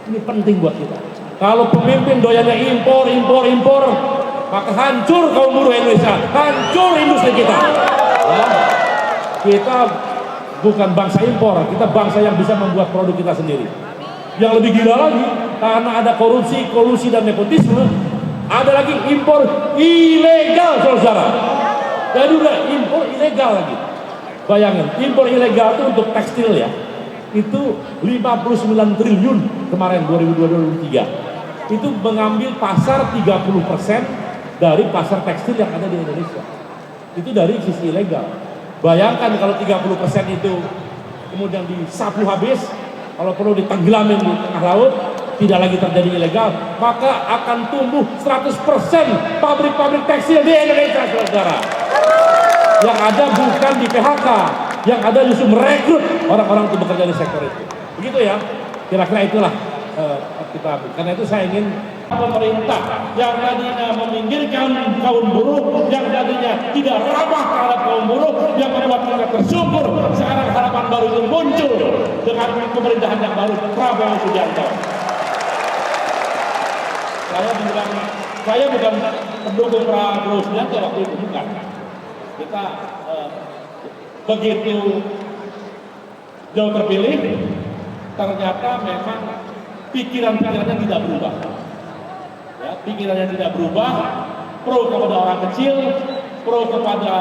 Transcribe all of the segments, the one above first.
Ini penting buat kita. Kalau pemimpin doyannya impor, maka hancur kaum buruh Indonesia, hancur industri kita. Ya, kita bukan bangsa impor, kita bangsa yang bisa membuat produk kita sendiri. Yang lebih gila lagi, karena ada korupsi, kolusi dan nepotisme, ada lagi impor ilegal, saudara. Jadi udah impor ilegal lagi. Bayangin, impor ilegal itu untuk tekstil ya, itu 59 triliun kemarin 2022-2023. Itu mengambil pasar 30% dari pasar tekstil yang ada di Indonesia. Itu dari sisi ilegal. Bayangkan kalau 30% itu kemudian disapu habis, kalau perlu ditenggelamkan di tengah laut, tidak lagi terjadi ilegal, maka akan tumbuh 100% pabrik-pabrik tekstil di Indonesia, saudara. Yang ada bukan di PHK, yang ada justru merekrut orang-orang untuk bekerja di sektor itu. Begitu ya, kira-kira itulah kita. Karena itu saya ingin pemerintah yang tadinya meminggirkan kaum buruh, yang tadinya tidak ramah terhadap kaum buruh, yang membuat mereka tersungkur, sekarang harapan baru itu muncul dengan pemerintahan yang baru, Prabowo Subianto. Saya bukan pendukung Prabowo Subianto waktu itu, bukan. Kita begitu jauh terpilih, ternyata memang pikiran-pikirannya tidak berubah. Ya, pikirannya tidak berubah, pro kepada orang kecil, pro kepada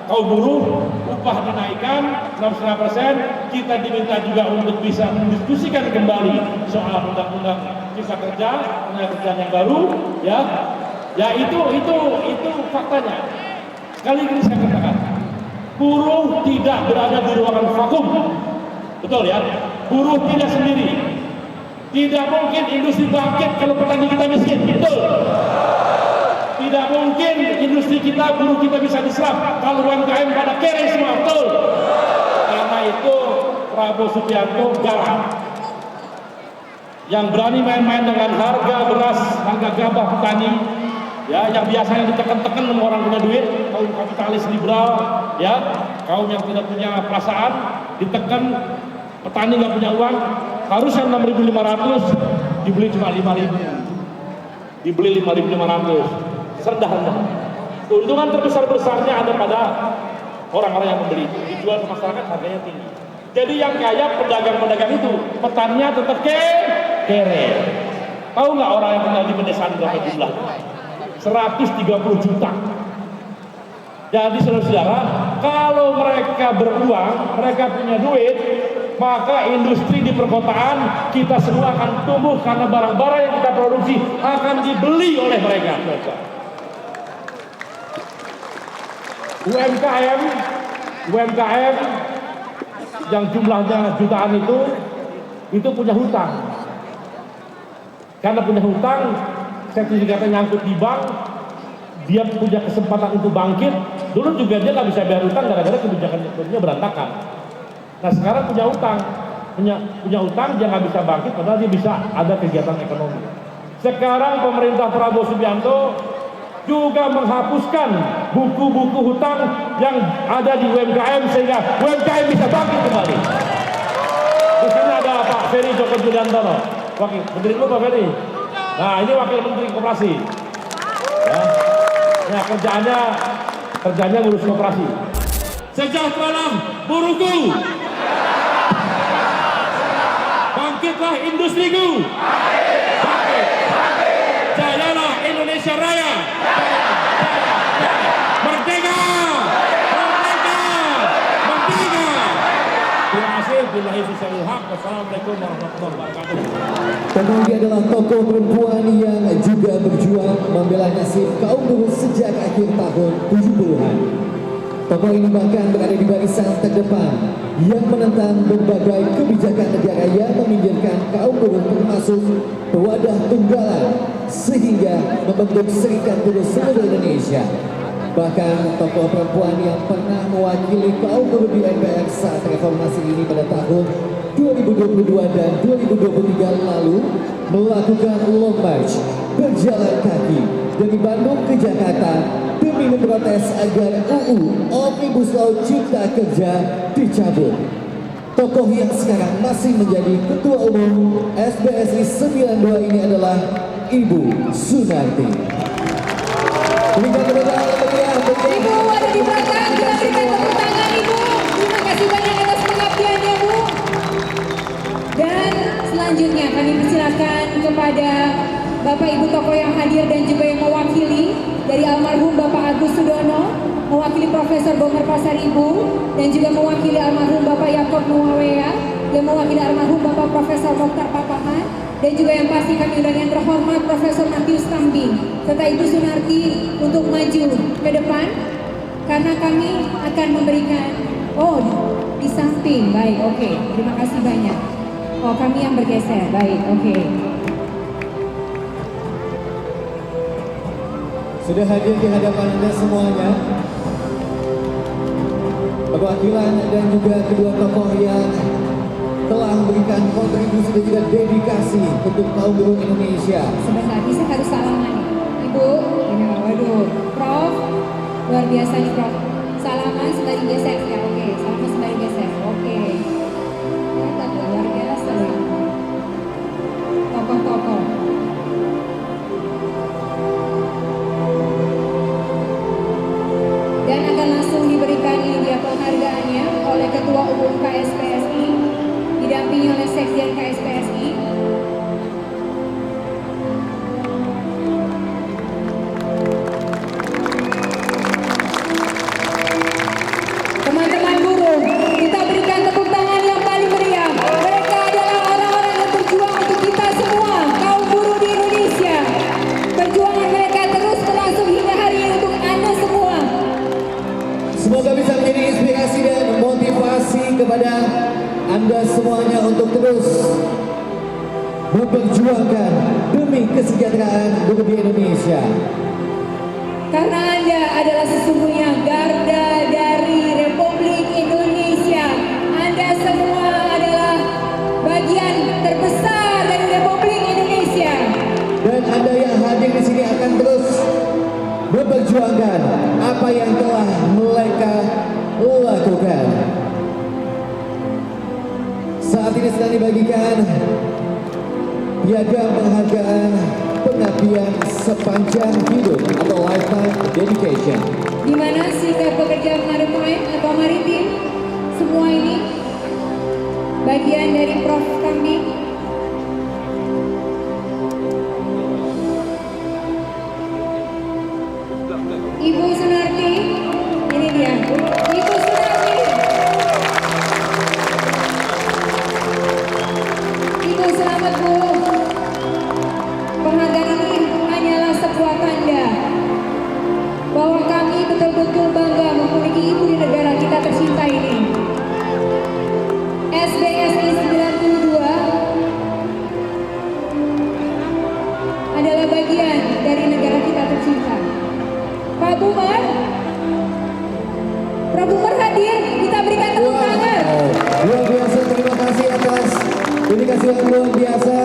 kaum buruh, upah dinaikkan 6,5%, kita diminta juga untuk bisa mendiskusikan kembali soal undang-undang cipta kerja, tenaga kerja yang baru, ya itu faktanya. Sekali lagi saya katakan, buruh tidak berada di ruangan vakum, betul ya? Buruh tidak sendiri. Tidak mungkin industri bangkit kalau petani kita miskin, betul? Tidak mungkin industri kita, buruh kita bisa diserap kalau UMKM pada kere semua, betul? Karena itu Prabowo Subianto garang yang berani main-main dengan harga beras, harga gabah petani, ya, yang biasanya ditekan-tekan sama orang punya duit, kaum kapitalis liberal, ya, kaum yang tidak punya perasaan, ditekan, petani nggak punya uang, harusnya 6.500, dibeli cuma 5.000, dibeli 5.500, serendah-rendah. Keuntungan terbesar-besarnya ada pada orang-orang yang membeli itu, dijual ke masyarakat harganya tinggi. Jadi yang kaya pedagang-pedagang itu, petaninya tetap kere. Tahu nggak orang yang tinggal di pedesaan berapa jumlah? 130 juta. Jadi saudara-saudara, kalau mereka beruang, mereka punya duit, maka industri di perkotaan kita semua akan tumbuh karena barang-barang yang kita produksi akan dibeli oleh mereka. UMKM yang jumlahnya jutaan itu punya hutang. Karena punya hutang, sertifikatnya nyangkut di bank, dia punya kesempatan untuk bangkit. Dulu juga dia nggak bisa bayar hutang gara-gara kebijakan ekonominya berantakan. Nah sekarang punya utang dia nggak bisa bangkit, padahal dia bisa ada kegiatan ekonomi. Sekarang pemerintah Prabowo Subianto juga menghapuskan buku-buku hutang yang ada di UMKM sehingga UMKM bisa bangkit kembali. Di sini ada Pak Ferry Joko Juliantono, wakil menteri itu Pak Ferry. Nah ini wakil menteri koperasi. Ya. Nah kerjanya ngurus koperasi. Sejahteralah buruhku. Bangkitlah industriku. Bangkit. Jayalah Indonesia Raya. Merdeka. Merdeka. Merdeka. Terima kasih. Billahi taufiq. Wassalamualaikum warahmatullahi wabarakatuh. Penanggi adalah tokoh perempuan yang juga berjuang membela nasib kaum buruh sejak akhir tahun 70-an. Tokoh ini bahkan berada di barisan terdepan yang menentang berbagai kebijakan negara yang meminggirkan kaum buruh termasuk pewadah tunggalan sehingga membentuk Serikat Buruh Seluruh Indonesia. Bahkan tokoh perempuan yang pernah mewakili kaum buruh di MPR saat reformasi ini pada tahun 2022 dan 2023 lalu melakukan long march berjalan kaki dari Bandung ke Jakarta demi memprotes agar UU Omnibus Law Cipta Kerja dicabut. tokoh yang sekarang masih menjadi Ketua Umum SBSI 92 ini adalah Ibu Sunarti. Berikan tepuk tangan meriah bagi Ibu ada di belakang, kita berikan tepuk tangan Ibu. Terima kasih banyak atas pengabdiannya Bu. Dan selanjutnya kami persilakan kepada Bapak Ibu tokoh yang hadir dan juga yang mewakili dari almarhum Bapak Agus Sudono, mewakili Profesor Bonger Pasaribu, dan juga mewakili almarhum Bapak Yakob Nuwawea, yang mewakili almarhum Bapak Profesor Mokhtar Papahan, dan juga yang pasti kami undang yang terhormat Profesor Matius Kambing, serta Ibu Sunarti untuk maju ke depan, karena kami akan memberikan, di samping, baik, oke, terima kasih banyak. Oh, kami yang bergeser, baik, oke. sudah hadir di hadapan Anda semuanya. Perwakilan dan juga kedua tokoh yang telah memberikan kontribusi dan juga dedikasi untuk kaum buruh Indonesia. Sebentar, bisa harus salaman nih. Ibu, ya, waduh, Prof, luar biasa nih Prof. Salaman sembari geser ya, oke. Salaman sembari geser, oke. Luar biasa nih. Tokoh-tokoh. Dan akan langsung diberikan ini dia penghargaannya oleh Ketua Umum KSPSI, didampingi oleh Sekjen KSPSI. Teman-teman buruh, kita berikan tepuk tangan yang paling meriah. Mereka adalah orang-orang yang berjuang untuk kita semua, kaum buruh di Indonesia. Perjuangan mereka terus berlangsung hingga hari ini untuk Anda semua. Semoga bisa menjadi inspirasi dan motivasi kepada Anda semuanya untuk terus memperjuangkan demi kesejahteraan buruh di Indonesia. Karena Anda adalah sesungguhnya garda dari Republik Indonesia. Anda semua adalah bagian terbesar dari Republik Indonesia. Dan Anda yang hadir di sini akan terus memperjuangkan apa yang telah mereka lakukan. Saat ini sedang dibagikan piagam penghargaan pengabdian sepanjang hidup atau lifetime dedication. Di mana Serikat Pekerja Maritime atau Maritim, semua ini bagian dari Prof. Kambing. Ibu Sunarti, ini dia. Ibu Sunarti. Ibu selamat Bu. Penghargaan ini hanyalah sebuah tanda bahwa kami betul-betul bangga memiliki ibu di negara kita tercinta ini. SBSI 92 adalah bagian dari negara kita tercinta. Pak Bumar, Prof. Bumar hadir, kita berikan tepuk tangan. Luar biasa, terima kasih atas dedikasi yang luar biasa.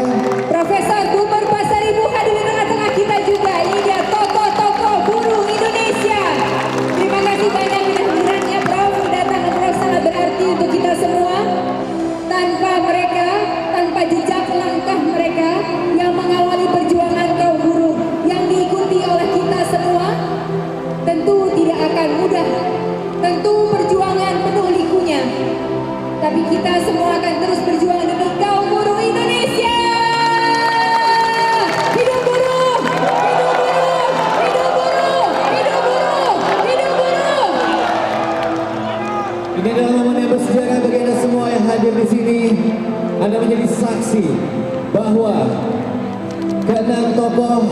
Profesor Bumar Pasaribu hadir di tengah-tengah kita juga. Ini dia tokoh-tokoh buruh Indonesia. Terima kasih banyak kehadirannya Prof. Datang ke Prof sangat berarti untuk kita semua. Tanpa mereka, tanpa jejak langkah mereka yang mengawali perjuangan kaum buruh yang diikuti oleh kita semua, tentu tidak akan mudah. Tentu perjuangan penuh likunya. Tapi kita semua akan terus berjuang demi kaum buruh Indonesia. Hidup buruh! Hidup buruh! Hidup buruh! Hidup buruh! Hidup buruh! Ini adalah momen yang bersejarah bagi Anda semua yang hadir di sini. Anda menjadi saksi bahwa keenam tokoh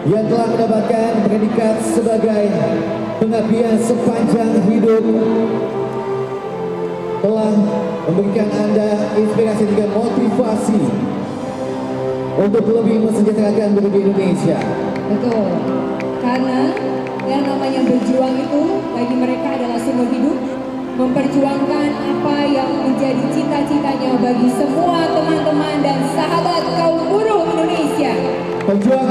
yang telah mendapatkan predikat sebagai pengabdian sepanjang hidup telah memberikan Anda inspirasi dan motivasi untuk lebih mensejahterakan buruh di Indonesia. Betul. Karena yang namanya berjuang itu bagi mereka adalah sumber hidup. Memperjuangkan apa yang menjadi cita-citanya bagi semua teman-teman dan sahabat kaum buruh Indonesia. Perjuangan